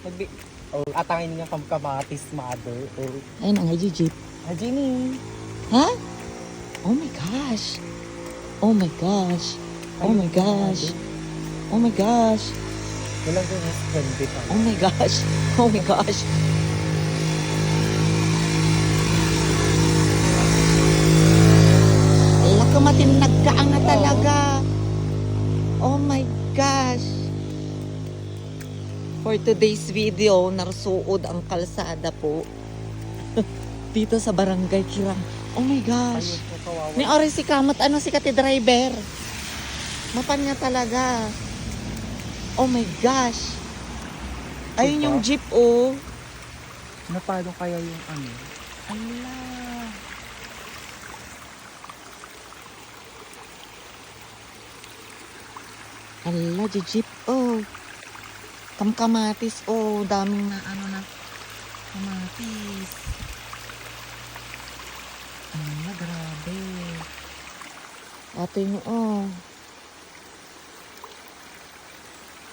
Nagbi... Oh, atangin nga kamatis, mother. Oh. Ayun ang jeep. Ah, Jenny. Ha? Oh my gosh. Oh my gosh. Oh my gosh. Oh my gosh. Walang ko yung spende pa. Oh my gosh. Oh my gosh. Laka matinag ka nga talaga. Oh my gosh. For today's video, narsuod ang kalsada po. Dito sa Barangay Kirang. Oh my gosh. Ni ori si kamot ano si kati driver. Mapan niya talaga. Oh my gosh. Ayun yung jeep oh. Napalo kaya yung ano? Ala. Ala, jeep oh. Kamkamatis oh, daming na ano na kamatis. Ala, grabe. Ate nyo oh.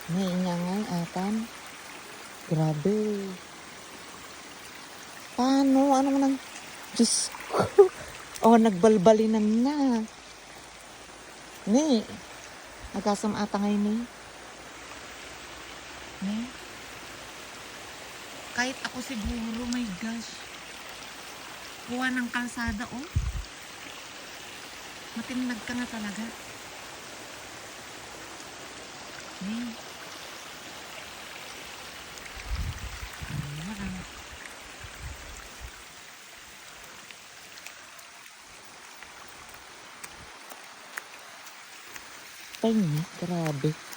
May inyangan atan. Grabe. Paano? Ano nang... Diyos ko. Oh, nagbalbalinan na. Ni. Nagasam ata ngayon ni. Ni. Kahit ako siguro, my gosh. Kuha ng kalsada, oh. Matinag ka na talaga. Ni. Pahinga, grabe.